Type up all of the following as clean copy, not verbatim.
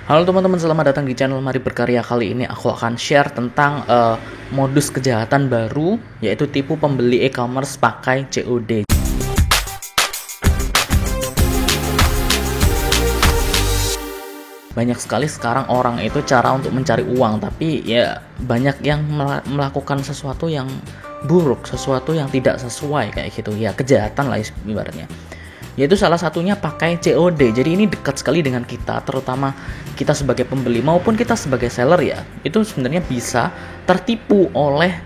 Halo teman-teman, selamat datang di channel Mari Berkarya. Kali ini aku akan share tentang modus kejahatan baru, yaitu tipu pembeli e-commerce pakai COD. Banyak sekali sekarang orang itu cara untuk mencari uang, tapi ya banyak yang melakukan sesuatu yang buruk, sesuatu yang tidak sesuai kayak gitu. Ya kejahatan lah ibaratnya. Yaitu salah satunya pakai COD. Jadi ini dekat sekali dengan kita, terutama kita sebagai pembeli maupun kita sebagai seller ya. Itu sebenarnya bisa tertipu oleh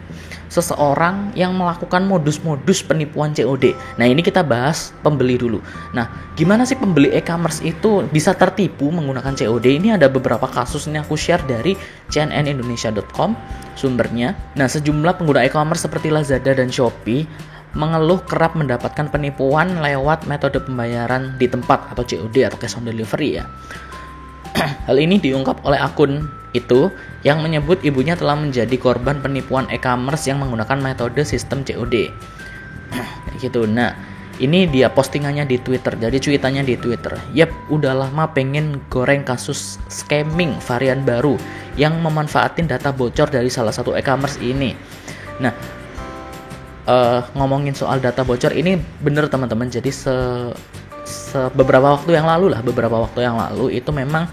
seseorang yang melakukan modus-modus penipuan COD. Nah, ini kita bahas pembeli dulu. Nah, gimana sih pembeli e-commerce itu bisa tertipu menggunakan COD? Ini ada beberapa kasus ini aku share dari cnnindonesia.com sumbernya. Nah, sejumlah pengguna e-commerce seperti Lazada dan Shopee mengeluh kerap mendapatkan penipuan lewat metode pembayaran di tempat atau COD atau cash on delivery ya. Hal ini diungkap oleh akun itu yang menyebut ibunya telah menjadi korban penipuan e-commerce yang menggunakan metode sistem COD. Gitu. Nah, ini dia postingannya di Twitter. Jadi cuitannya di Twitter. Yap, udah lama pengen goreng kasus scamming varian baru yang memanfaatin data bocor dari salah satu e-commerce ini. Nah, ngomongin soal data bocor ini bener teman-teman. Jadi beberapa waktu yang lalu itu memang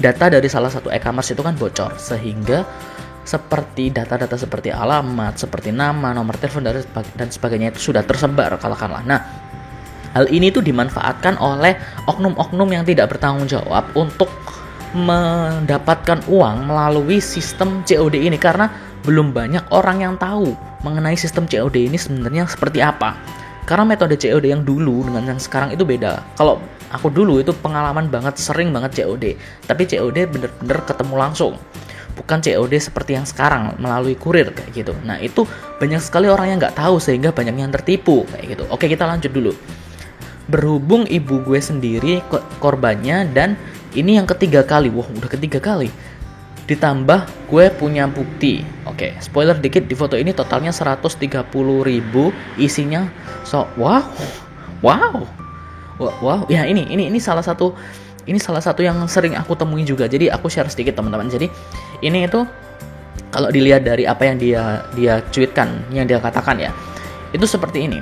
data dari salah satu e-commerce itu kan bocor, sehingga seperti data-data seperti alamat, seperti nama, nomor telepon dan sebagainya itu sudah tersebar katakanlah. Nah, hal ini tuh dimanfaatkan oleh oknum-oknum yang tidak bertanggung jawab untuk mendapatkan uang melalui sistem COD ini, karena belum banyak orang yang tahu mengenai sistem COD ini sebenarnya seperti apa. Karena metode COD yang dulu dengan yang sekarang itu beda. Kalau aku dulu itu pengalaman banget, sering banget COD. Tapi COD bener-bener ketemu langsung. Bukan COD seperti yang sekarang melalui kurir kayak gitu. Nah, itu banyak sekali orang yang nggak tahu sehingga banyak yang tertipu kayak gitu. Oke, kita lanjut dulu. Berhubung ibu gue sendiri korbannya dan ini yang ketiga kali. Wah, udah ketiga kali. Ditambah gue punya bukti. Oke, spoiler dikit, di foto ini totalnya 130.000, isinya wow. Ya ini salah satu yang sering aku temui juga. Jadi aku share sedikit teman-teman. Jadi ini itu kalau dilihat dari apa yang dia tweetkan, yang dia katakan ya, itu seperti ini.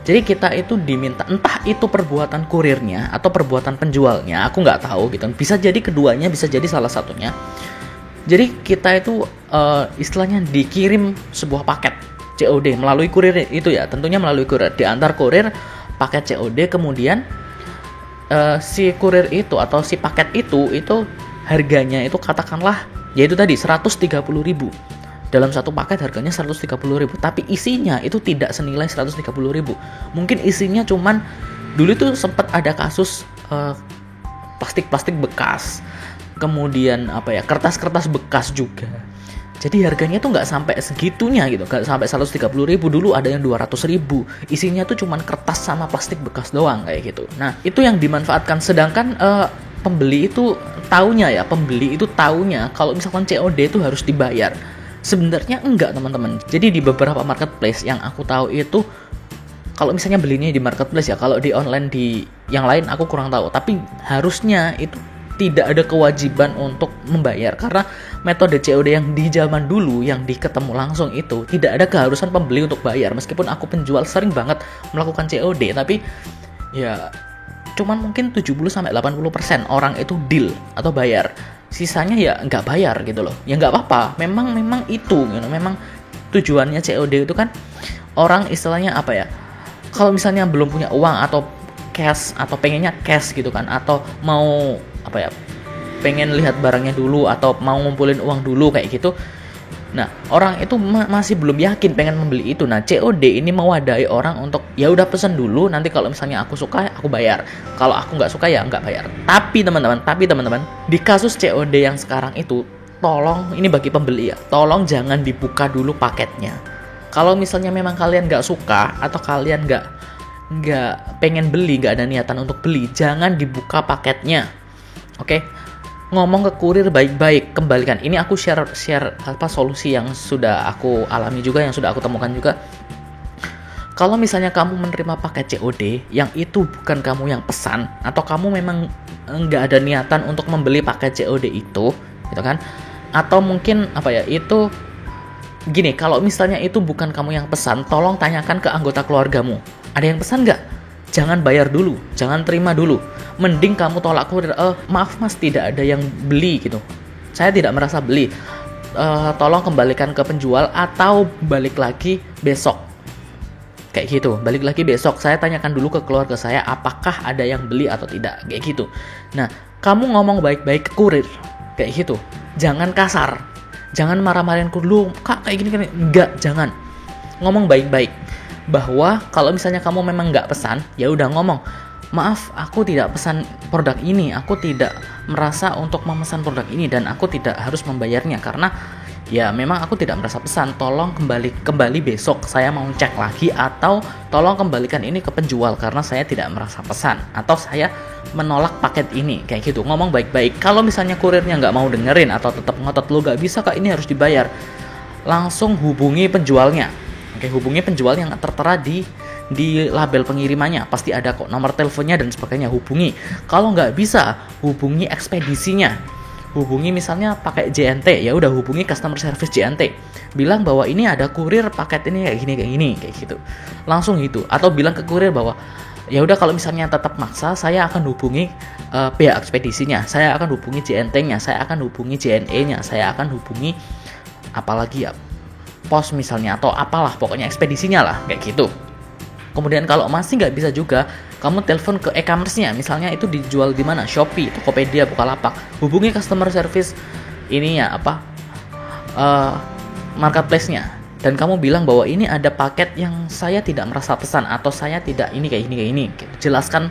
Jadi kita itu diminta, entah itu perbuatan kurirnya atau perbuatan penjualnya, aku nggak tahu gitu. Bisa jadi keduanya, bisa jadi salah satunya. Jadi kita itu istilahnya dikirim sebuah paket COD melalui kurir itu ya, tentunya melalui kurir, diantar kurir paket COD, kemudian si kurir itu atau si paket itu harganya itu katakanlah yaitu tadi 130.000. Dalam satu paket harganya 130.000, tapi isinya itu tidak senilai 130.000. Mungkin isinya cuman dulu itu sempat ada kasus plastik bekas. Kemudian kertas-kertas bekas juga. Jadi harganya tuh nggak sampai segitunya gitu, nggak sampai 130.000. Dulu ada yang 200.000. Isinya tuh cuman kertas sama plastik bekas doang kayak gitu. Nah, itu yang dimanfaatkan. Sedangkan pembeli itu taunya kalau misalkan COD itu harus dibayar. Sebenarnya enggak teman-teman. Jadi di beberapa marketplace yang aku tahu itu, kalau misalnya belinya di marketplace ya, kalau di online di yang lain aku kurang tahu. Tapi harusnya itu tidak ada kewajiban untuk membayar, karena metode COD yang di zaman dulu yang ketemu langsung itu tidak ada keharusan pembeli untuk bayar. Meskipun aku penjual sering banget melakukan COD, tapi ya cuman mungkin 70-80% orang itu deal atau bayar, sisanya ya nggak bayar gitu loh. Ya nggak apa-apa, memang itu memang tujuannya COD itu kan orang istilahnya kalau misalnya belum punya uang atau cash atau pengennya cash gitu kan, atau mau pengen lihat barangnya dulu atau mau ngumpulin uang dulu kayak gitu. Nah, orang itu masih belum yakin pengen membeli itu. Nah, COD ini mewadahi orang untuk ya udah pesan dulu, nanti kalau misalnya aku suka aku bayar, kalau aku nggak suka ya nggak bayar. Tapi teman-teman, di kasus COD yang sekarang itu, tolong ini bagi pembeli ya, tolong jangan dibuka dulu paketnya. Kalau misalnya memang kalian nggak suka atau kalian nggak pengen beli, nggak ada niatan untuk beli, jangan dibuka paketnya. Oke, ngomong ke kurir baik-baik, kembalikan. Ini aku share solusi yang sudah aku alami juga, yang sudah aku temukan juga. Kalau misalnya kamu menerima paket COD yang itu bukan kamu yang pesan, atau kamu memang nggak ada niatan untuk membeli paket COD itu, gitu kan? Atau mungkin itu gini, kalau misalnya itu bukan kamu yang pesan, tolong tanyakan ke anggota keluargamu. Ada yang pesan nggak? Jangan bayar dulu, jangan terima dulu. Mending kamu tolak kurir. Maaf mas, tidak ada yang beli gitu. Saya tidak merasa beli. Tolong kembalikan ke penjual atau balik lagi besok. Kayak gitu, balik lagi besok. Saya tanyakan dulu ke keluarga saya apakah ada yang beli atau tidak, kayak gitu. Nah, kamu ngomong baik-baik ke kurir, kayak gitu. Jangan kasar, jangan marah-marahin kurir lu, kak kayak gini. Enggak, jangan. Ngomong baik-baik. Bahwa kalau misalnya kamu memang nggak pesan, ya udah ngomong, maaf, aku tidak pesan produk ini, aku tidak merasa untuk memesan produk ini, dan aku tidak harus membayarnya karena ya memang aku tidak merasa pesan. Tolong kembali besok, saya mau cek lagi, atau tolong kembalikan ini ke penjual karena saya tidak merasa pesan, atau saya menolak paket ini, kayak gitu. Ngomong baik-baik. Kalau misalnya kurirnya nggak mau dengerin atau tetap ngotot, lu nggak bisa kak, ini harus dibayar, langsung hubungi penjualnya. Oke, hubungi penjual yang tertera di label pengirimannya, pasti ada kok nomor teleponnya dan sebagainya. Hubungi. Kalau nggak bisa, hubungi ekspedisinya. Hubungi misalnya pakai JNT, ya udah hubungi customer service JNT. Bilang bahwa ini ada kurir paket ini kayak gini, kayak gitu. Langsung gitu. Atau bilang ke kurir bahwa ya udah kalau misalnya tetap maksa, saya akan hubungi pihak ekspedisinya, saya akan hubungi JNT-nya, saya akan hubungi JNE-nya, saya akan hubungi apalagi ya, pos misalnya, atau apalah pokoknya ekspedisinya lah, kayak gitu. Kemudian kalau masih nggak bisa juga, kamu telepon ke e-commerce-nya, misalnya itu dijual di mana, Shopee, Tokopedia, Bukalapak. Hubungi customer service marketplace-nya, dan kamu bilang bahwa ini ada paket yang saya tidak merasa pesan, atau saya tidak ini kayak ini. Jelaskan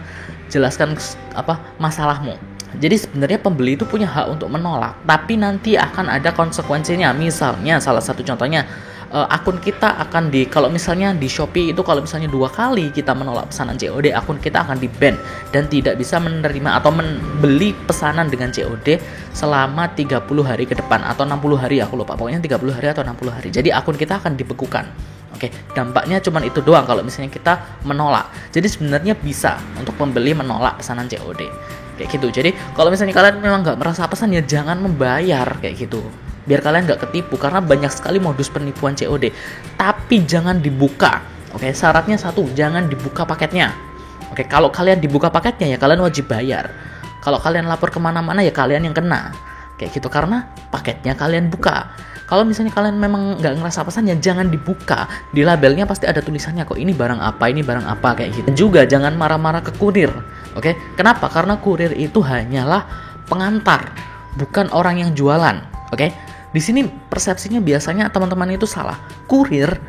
masalahmu. Jadi sebenarnya pembeli itu punya hak untuk menolak, tapi nanti akan ada konsekuensinya. Misalnya salah satu contohnya, akun kita akan kalau misalnya di Shopee itu, kalau misalnya 2 kali kita menolak pesanan COD, akun kita akan di-ban dan tidak bisa menerima atau membeli pesanan dengan COD selama 30 hari ke depan, atau 60 hari, aku lupa, pokoknya 30 hari atau 60 hari. Jadi akun kita akan dibekukan. Oke, dampaknya cuma itu doang kalau misalnya kita menolak. Jadi sebenarnya bisa untuk pembeli menolak pesanan COD. Kayak gitu. Jadi kalau misalnya kalian memang nggak merasa pesan, ya jangan membayar, kayak gitu. Biar kalian nggak ketipu, karena banyak sekali modus penipuan COD. Tapi jangan dibuka. Oke, syaratnya satu, jangan dibuka paketnya. Oke, kalau kalian dibuka paketnya, ya kalian wajib bayar. Kalau kalian lapor kemana-mana, ya kalian yang kena. Kayak gitu, karena paketnya kalian buka. Kalau misalnya kalian memang nggak ngerasa pesan, ya jangan dibuka. Di labelnya pasti ada tulisannya kok, ini barang apa, kayak gitu. Dan juga jangan marah-marah ke kurir. Oke, kenapa? Karena kurir itu hanyalah pengantar, bukan orang yang jualan. Oke, di sini persepsinya biasanya teman-teman itu salah. Kurir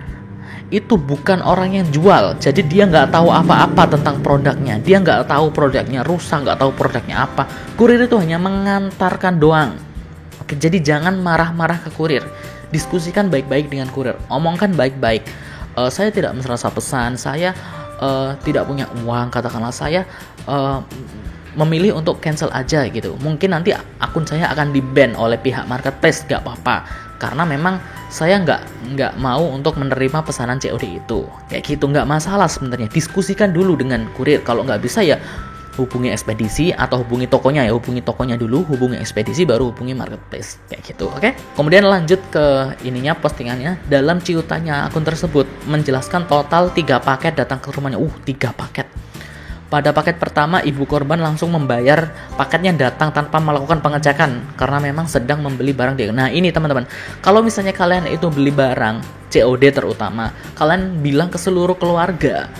itu bukan orang yang jual, jadi dia nggak tahu apa-apa tentang produknya. Dia nggak tahu produknya rusak, nggak tahu produknya apa. Kurir itu hanya mengantarkan doang. Oke, jadi jangan marah-marah ke kurir. Diskusikan baik-baik dengan kurir. Omongkan baik-baik. Saya tidak merasa pesan, saya tidak punya uang, katakanlah saya memilih untuk cancel aja gitu. Mungkin nanti akun saya akan di-ban oleh pihak marketplace, gak apa-apa, karena memang saya nggak mau untuk menerima pesanan COD itu. Kayak gitu, nggak masalah sebenarnya. Diskusikan dulu dengan kurir. Kalau nggak bisa, ya hubungi ekspedisi atau hubungi tokonya. Ya hubungi tokonya dulu, hubungi ekspedisi, baru hubungi marketplace, kayak gitu. Oke. Kemudian lanjut ke ininya, postingannya. Dalam ciutannya akun tersebut menjelaskan total 3 paket datang ke rumahnya. 3 paket. Pada paket pertama, ibu korban langsung membayar paketnya datang tanpa melakukan pengecekan karena memang sedang membeli barang dia. Nah ini teman-teman, kalau misalnya kalian itu beli barang COD terutama, kalian bilang ke seluruh keluarga,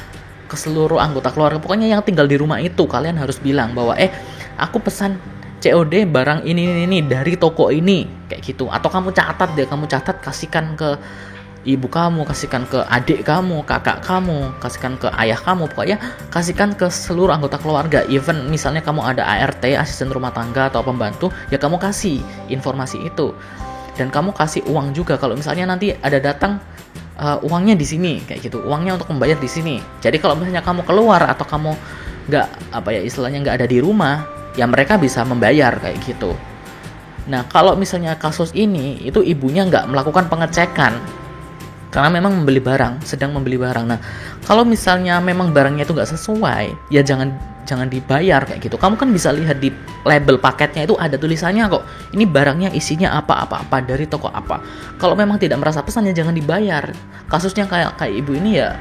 ke seluruh anggota keluarga, pokoknya yang tinggal di rumah itu, kalian harus bilang bahwa aku pesan COD barang ini dari toko ini, kayak gitu. Atau kamu catat, kasihkan ke ibu kamu, kasihkan ke adik kamu, kakak kamu, kasihkan ke ayah kamu, pokoknya kasihkan ke seluruh anggota keluarga. Even misalnya kamu ada ART, asisten rumah tangga atau pembantu, ya kamu kasih informasi itu. Dan kamu kasih uang juga kalau misalnya nanti ada datang, uangnya di sini, kayak gitu, uangnya untuk membayar di sini. Jadi kalau misalnya kamu keluar atau kamu nggak ada di rumah, ya mereka bisa membayar, kayak gitu. Nah kalau misalnya kasus ini itu ibunya nggak melakukan pengecekan, karena memang sedang membeli barang. Nah, kalau misalnya memang barangnya itu nggak sesuai, ya jangan dibayar kayak gitu. Kamu kan bisa lihat di label paketnya itu ada tulisannya kok, ini barangnya isinya apa dari toko apa. Kalau memang tidak merasa pesan ya jangan dibayar. Kasusnya kayak ibu ini ya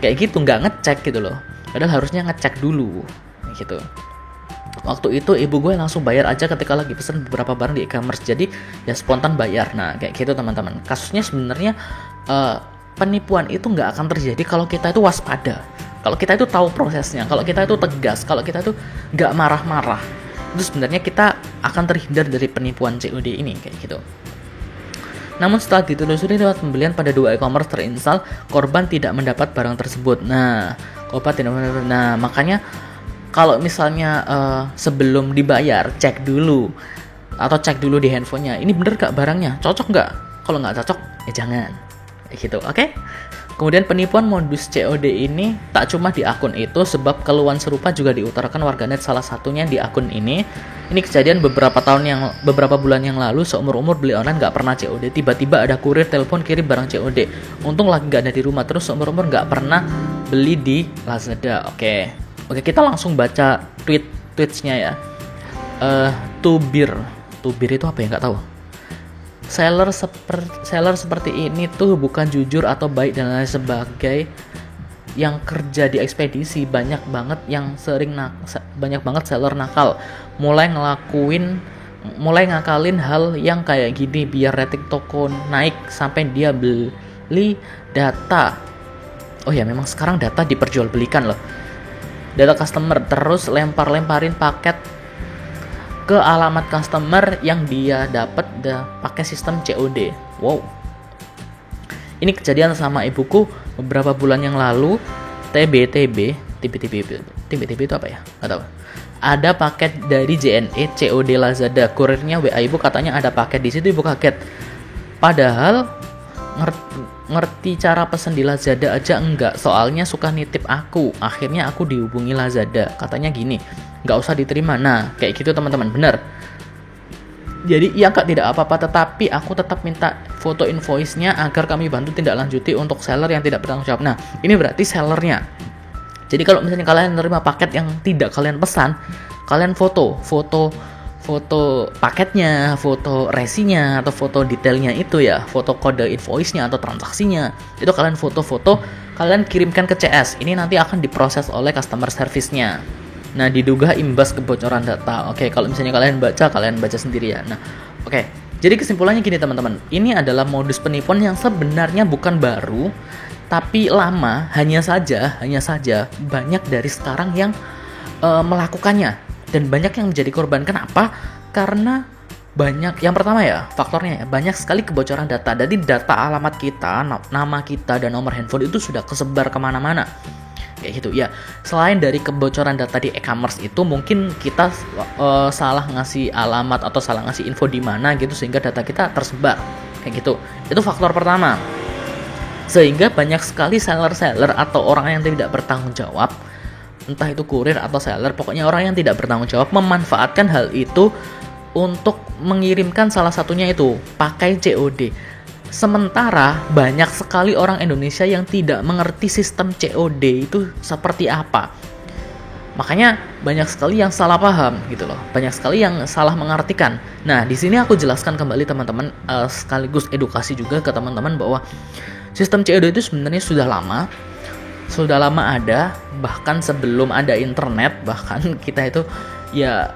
kayak gitu, nggak ngecek gitu loh, padahal harusnya ngecek dulu gitu. Waktu itu ibu gue langsung bayar aja ketika lagi pesen beberapa barang di e-commerce, jadi ya spontan bayar. Nah kayak gitu teman-teman. Kasusnya sebenarnya penipuan itu nggak akan terjadi kalau kita itu waspada, kalau kita itu tahu prosesnya, kalau kita itu tegas, kalau kita itu nggak marah-marah. Itu sebenarnya kita akan terhindar dari penipuan COD ini kayak gitu. Namun setelah ditelusuri lewat pembelian pada 2 e-commerce terinstall, korban tidak mendapat barang tersebut. Nah makanya kalau misalnya sebelum dibayar cek dulu di handphonenya, ini bener gak barangnya, cocok nggak? Kalau nggak cocok ya jangan gitu, oke? Kemudian penipuan modus COD ini tak cuma di akun itu, sebab keluhan serupa juga diutarakan warganet, salah satunya di akun ini. Ini kejadian beberapa bulan yang lalu. Seumur-umur beli online nggak pernah COD, tiba-tiba ada kurir telepon kirim barang COD. Untung lagi nggak ada di rumah, terus seumur-umur nggak pernah beli di Lazada. Oke, kita langsung baca tweetsnya ya. Tubir itu apa ya, nggak tahu. Seller seperti ini tuh bukan jujur atau baik dan lain sebagai yang kerja di ekspedisi. Banyak banget seller nakal, mulai ngakalin hal yang kayak gini biar rating toko naik sampai dia beli data. Oh ya, memang sekarang data diperjualbelikan loh, data customer, terus lemparin paket ke alamat customer yang dia dapat pakai sistem COD. Wow. Ini kejadian sama ibuku beberapa bulan yang lalu. TB itu apa ya? Nggak tahu. Ada paket dari JNE COD Lazada. Kurirnya WA ibu, katanya ada paket di situ. Ibu kaget. Padahal ngerti cara pesen di Lazada aja enggak, soalnya suka nitip aku. Akhirnya aku dihubungi Lazada, katanya gini, nggak usah diterima. Nah kayak gitu teman-teman, bener. Jadi iya kak, tidak apa-apa, tetapi aku tetap minta foto invoice-nya agar kami bantu tindak lanjuti untuk seller yang tidak bertanggung jawab. Nah ini berarti sellernya. Jadi kalau misalnya kalian menerima paket yang tidak kalian pesan, kalian foto paketnya, foto resinya atau foto detailnya itu ya, foto kode invoice-nya atau transaksinya, itu kalian foto-foto, kalian kirimkan ke CS. Ini nanti akan diproses oleh customer service-nya. Nah, diduga imbas kebocoran data. Oke, kalau misalnya kalian baca sendiri ya. Nah, oke. Jadi kesimpulannya gini teman-teman, ini adalah modus penipuan yang sebenarnya bukan baru, tapi lama. Hanya saja banyak dari sekarang yang melakukannya. Dan banyak yang menjadi korban. Kenapa? Karena banyak, yang pertama ya, faktornya ya, banyak sekali kebocoran data. Jadi data alamat kita, nama kita, dan nomor handphone itu sudah kesebar kemana-mana. Kayak gitu ya. Selain dari kebocoran data di e-commerce itu, mungkin kita salah ngasih alamat atau salah ngasih info di mana gitu, sehingga data kita tersebar. Kayak gitu. Itu faktor pertama. Sehingga banyak sekali seller-seller atau orang yang tidak bertanggung jawab, entah itu kurir atau seller, pokoknya orang yang tidak bertanggung jawab, memanfaatkan hal itu untuk mengirimkan salah satunya itu pakai COD. Sementara banyak sekali orang Indonesia yang tidak mengerti sistem COD itu seperti apa. Makanya banyak sekali yang salah paham gitu loh. Banyak sekali yang salah mengartikan. Nah, di sini aku jelaskan kembali teman-teman, sekaligus edukasi juga ke teman-teman bahwa sistem COD itu sebenarnya sudah lama ada, bahkan sebelum ada internet, bahkan kita itu ya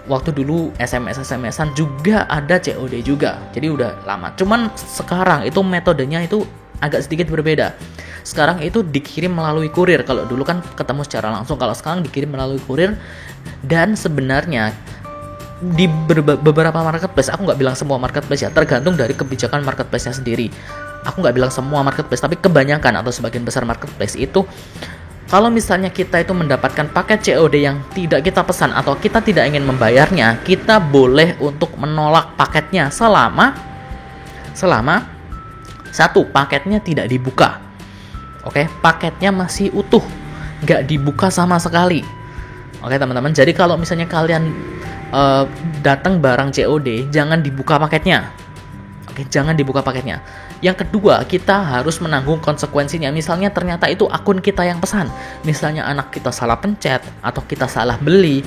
waktu dulu SMS-an juga ada COD juga. Jadi udah lama. Cuman sekarang itu metodenya itu agak sedikit berbeda. Sekarang itu dikirim melalui kurir. Kalau dulu kan ketemu secara langsung, kalau sekarang dikirim melalui kurir. Dan sebenarnya di beberapa marketplace, aku nggak bilang semua marketplace ya, tergantung dari kebijakan marketplace-nya sendiri. Aku nggak bilang semua marketplace, tapi kebanyakan atau sebagian besar marketplace itu, kalau misalnya kita itu mendapatkan paket COD yang tidak kita pesan atau kita tidak ingin membayarnya, kita boleh untuk menolak paketnya selama satu, paketnya tidak dibuka. Oke, paketnya masih utuh, nggak dibuka sama sekali. Oke teman-teman, jadi kalau misalnya kalian datang barang COD, jangan dibuka paketnya. Oke, jangan dibuka paketnya. Yang kedua, kita harus menanggung konsekuensinya. Misalnya ternyata itu akun kita yang pesan. Misalnya anak kita salah pencet atau kita salah beli,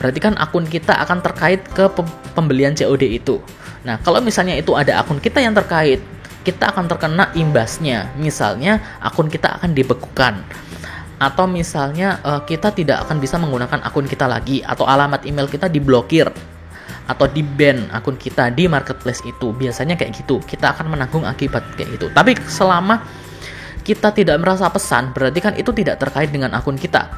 berarti kan akun kita akan terkait ke pembelian COD itu. Nah, kalau misalnya itu ada akun kita yang terkait, kita akan terkena imbasnya. Misalnya akun kita akan dibekukan. Atau misalnya kita tidak akan bisa menggunakan akun kita lagi, atau alamat email kita diblokir atau di-ban akun kita di marketplace itu. Biasanya kayak gitu, kita akan menanggung akibat kayak gitu. Tapi selama kita tidak merasa pesan, berarti kan itu tidak terkait dengan akun kita,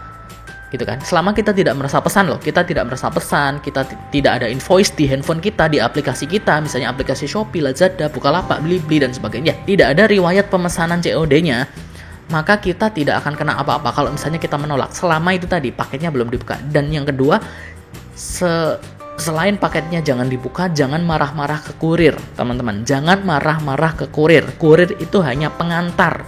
gitu kan. Selama kita tidak merasa pesan loh, kita tidak merasa pesan, kita tidak ada invoice di handphone kita, di aplikasi kita, misalnya aplikasi Shopee, Lazada, Bukalapak, Blibli dan sebagainya, tidak ada riwayat pemesanan COD-nya, maka kita tidak akan kena apa-apa kalau misalnya kita menolak, selama itu tadi paketnya belum dibuka. Dan yang kedua, selain paketnya jangan dibuka, jangan marah-marah ke kurir, teman-teman. Jangan marah-marah ke kurir. Kurir itu hanya pengantar,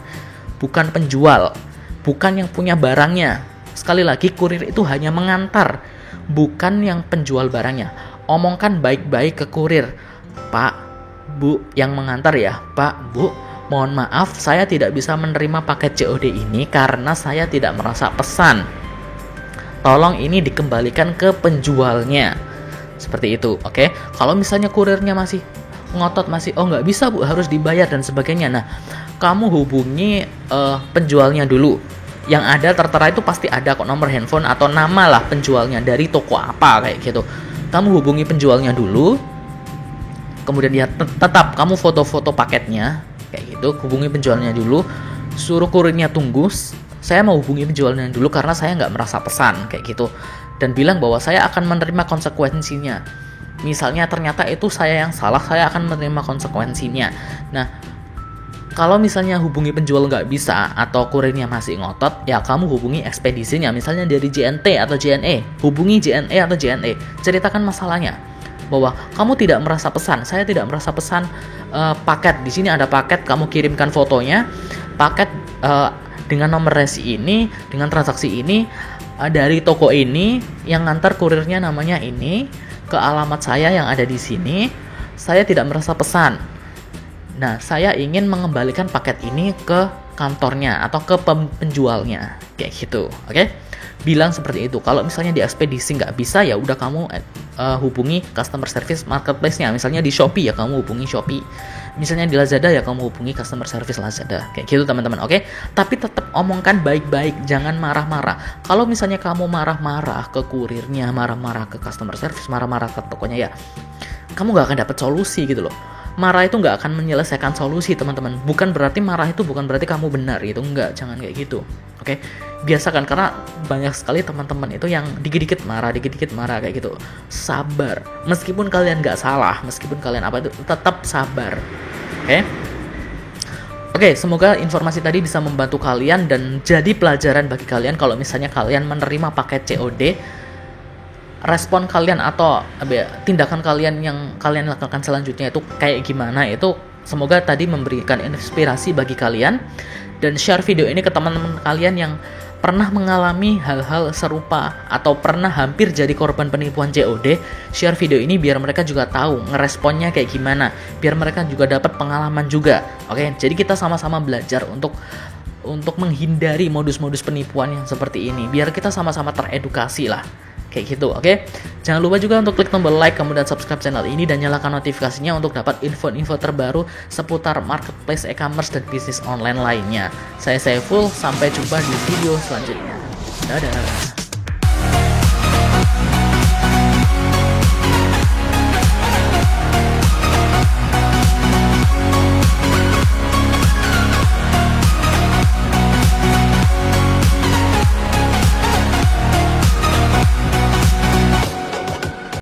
bukan penjual, bukan yang punya barangnya. Sekali lagi, kurir itu hanya mengantar, bukan yang penjual barangnya. Omongkan baik-baik ke kurir. Pak, Bu, yang mengantar ya, Pak, Bu, mohon maaf, saya tidak bisa menerima paket COD ini karena saya tidak merasa pesan. Tolong ini dikembalikan ke penjualnya. Seperti itu, oke? Kalau misalnya kurirnya masih ngotot, masih nggak bisa Bu, harus dibayar dan sebagainya. Nah, kamu hubungi penjualnya dulu. Yang ada tertera itu pasti ada kok nomor handphone atau nama lah penjualnya dari toko apa kayak gitu. Kamu hubungi penjualnya dulu. Kemudian ya tetap kamu foto-foto paketnya kayak gitu. Hubungi penjualnya dulu. Suruh kurirnya tunggu. Saya mau hubungi penjualnya dulu karena saya nggak merasa pesan kayak gitu. Dan bilang bahwa saya akan menerima konsekuensinya. Misalnya ternyata itu saya yang salah, saya akan menerima konsekuensinya. Nah, kalau misalnya hubungi penjual nggak bisa atau kurirnya masih ngotot, ya kamu hubungi ekspedisinya. Misalnya dari JNT atau JNE, hubungi JNE atau JNE, ceritakan masalahnya bahwa kamu tidak merasa pesan, saya tidak merasa pesan paket. Di sini ada paket, kamu kirimkan fotonya, paket dengan nomor resi ini, dengan transaksi ini, dari toko ini, yang ngantar kurirnya namanya ini, ke alamat saya yang ada di sini. Saya tidak merasa pesan. Nah, saya ingin mengembalikan paket ini ke kantornya atau ke penjualnya, kayak gitu, oke? Bilang seperti itu. Kalau misalnya di ekspedisi nggak bisa, ya udah kamu hubungi customer service marketplace-nya. Misalnya di Shopee, ya kamu hubungi Shopee. Misalnya di Lazada, ya kamu hubungi customer service Lazada. Kayak gitu teman-teman, oke? Tapi tetap omongkan baik-baik, jangan marah-marah. Kalau misalnya kamu marah-marah ke kurirnya, marah-marah ke customer service, marah-marah ke tokonya, ya kamu nggak akan dapat solusi gitu loh. Marah itu nggak akan menyelesaikan solusi, teman-teman. Bukan berarti marah itu bukan berarti kamu benar gitu, enggak, jangan kayak gitu, oke? Biasakan, karena banyak sekali teman-teman itu yang dikit-dikit marah kayak gitu. Sabar, meskipun kalian nggak salah, meskipun kalian apa itu, tetap sabar, oke? Oke, semoga informasi tadi bisa membantu kalian dan jadi pelajaran bagi kalian. Kalau misalnya kalian menerima paket COD, respon kalian atau tindakan kalian yang kalian lakukan selanjutnya itu kayak gimana, itu semoga tadi memberikan inspirasi bagi kalian. Dan share video ini ke teman-teman kalian yang pernah mengalami hal-hal serupa atau pernah hampir jadi korban penipuan COD. Share video ini biar mereka juga tahu ngeresponnya kayak gimana, biar mereka juga dapat pengalaman juga. Oke, jadi kita sama-sama belajar untuk menghindari modus-modus penipuan yang seperti ini, biar kita sama-sama teredukasi lah. Kayak gitu, oke? Jangan lupa juga untuk klik tombol like, kemudian subscribe channel ini dan nyalakan notifikasinya untuk dapat info-info terbaru seputar marketplace e-commerce dan bisnis online lainnya. Saya Saiful, sampai jumpa di video selanjutnya. Dadah!